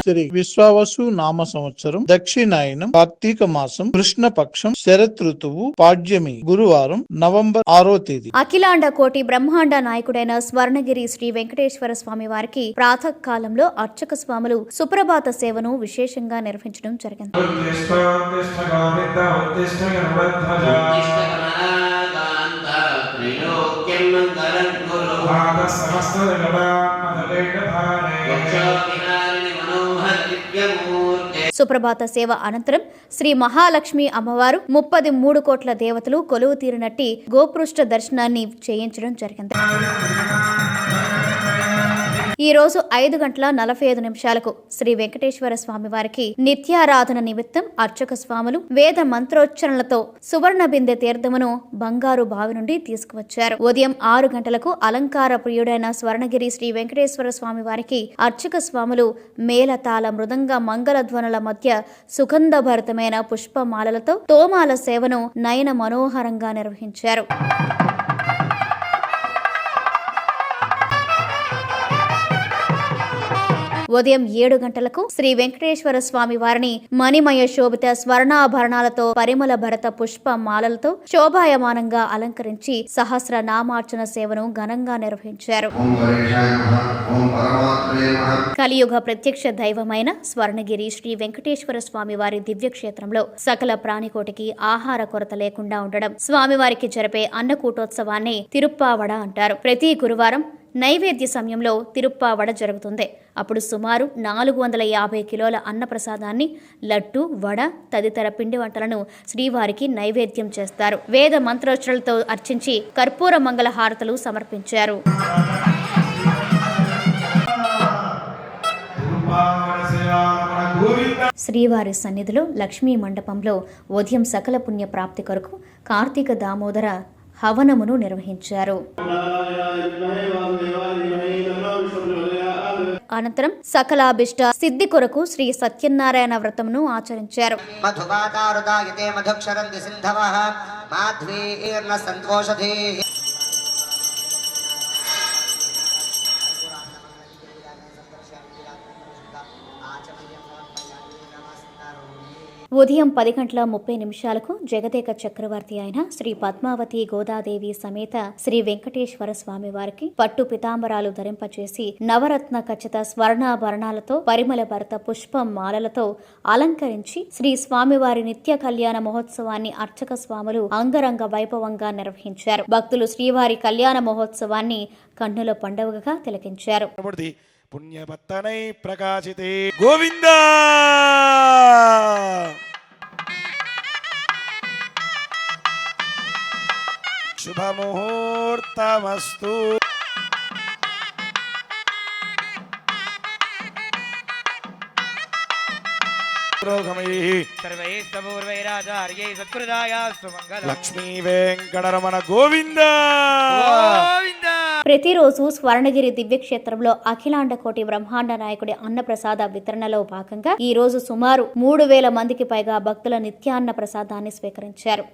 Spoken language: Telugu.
శ్రీ విశ్వావసు నామ సంవత్సరం దక్షిణాయనం కార్తీక మాసం కృష్ణపక్షం శరత్ ఋతువు పాడ్యమి గురువారం నవంబర్ 6వ తేదీ. అఖిలాండ కోటి బ్రహ్మాండ నాయకుడైన స్వర్ణగిరి శ్రీ వెంకటేశ్వర స్వామి వారికి ప్రాతకాలంలో అర్చక స్వాములు సుప్రభాత సేవను విశేషంగా నిర్వహించడం జరిగింది. సుప్రభాత సేవ అనంతరం శ్రీ మహాలక్ష్మి అమ్మవారు 33 కోట్ల దేవతలు కొలువు తీరినట్టి గోపృష్ఠ దర్శనాన్ని చేయించడం జరిగింది. ఈ రోజు 5:45 శ్రీ వెంకటేశ్వర స్వామి వారికి నిత్యారాధన నిమిత్తం అర్చక స్వాములు వేద మంత్రోచ్చరణలతో సువర్ణ బిందె తీర్థమును బంగారు బావి నుండి తీసుకువచ్చారు. ఉదయం 6 గంటలకు అలంకార ప్రియుడైన స్వర్ణగిరి శ్రీ వెంకటేశ్వర స్వామి వారికి అర్చక స్వాములు మేళతాళ మృదంగ మంగళ ధ్వనుల మధ్య సుగంధభరితమైన పుష్పమాలలతో తోమాల సేవను నయన మనోహరంగా నిర్వహించారు. ఉదయం 7 గంటలకు శ్రీ వెంకటేశ్వర స్వామి వారిని మణిమయ శోభిత స్వర్ణాభరణాలతో పరిమళ భరత పుష్ప మాలలతో శోభాయమానంగా అలంకరించి సహస్ర నామార్చన సేవను ఘనంగా నిర్వహించారు. కలియుగ ప్రత్యక్ష దైవమైన స్వర్ణగిరి శ్రీ వెంకటేశ్వర స్వామి వారి దివ్యక్షేత్రంలో సకల ప్రాణికోటికి ఆహార కొరత లేకుండా ఉండడం స్వామివారికి జరిపే అన్నకూటోత్సవాన్ని తిరుప్పావడ అంటారు. ప్రతి గురువారం నైవేద్య సమయంలో తిరుప్పావడ జరుగుతుంది. అప్పుడు సుమారు 450 కిలోల అన్నప్రసాదాన్ని లడ్డు వడ తదితర పిండి వంటలను శ్రీవారికి నైవేద్యం చేస్తారు. వేద మంత్రోచ్చరణలతో అర్చించి కర్పూర మంగళ హారతులు సమర్పించారు. శ్రీవారి సన్నిధిలో లక్ష్మీ మండపంలో ఉదయం సకల పుణ్య ప్రాప్తి కొరకు కార్తీక దామోదర హవనమును నిర్వహించారు. అనంతరం సకలాభిష్ట సిద్ధి కొరకు శ్రీ సత్యనారాయణ వ్రతమును ఆచరించారు. ఉదయం 10:30 జగదేక చక్రవర్తి అయిన శ్రీ పద్మావతి గోదాదేవి సమేత శ్రీ వెంకటేశ్వర స్వామి వారికి పట్టు పితాంబరాలు ధరింపచేసి నవరత్న ఖచ్చిత స్వర్ణాభరణాలతో పరిమళ భరత పుష్ప మాలలతో అలంకరించి శ్రీ స్వామివారి నిత్య కళ్యాణ మహోత్సవాన్ని అర్చక స్వాములు అంగరంగ వైభవంగా నిర్వహించారు. భక్తులు శ్రీవారి కళ్యాణ మహోత్సవాన్ని కన్నుల పండుగగా తిలకించారు. పుణ్యపత్తనై ప్రకాశితే గోవింద శుభముహూర్తమస్తు. లక్ష్మీ వెంకటరమణ గోవింద. ప్రతిరోజు స్వర్ణగిరి దివ్యక్షేత్రంలో అఖిలాండ కోటి బ్రహ్మాండ నాయకుడి అన్నప్రసాద వితరణలో భాగంగా ఈ రోజు సుమారు 3000 మందికి పైగా భక్తుల నిత్యాన్న ప్రసాదాన్ని స్వీకరించారు.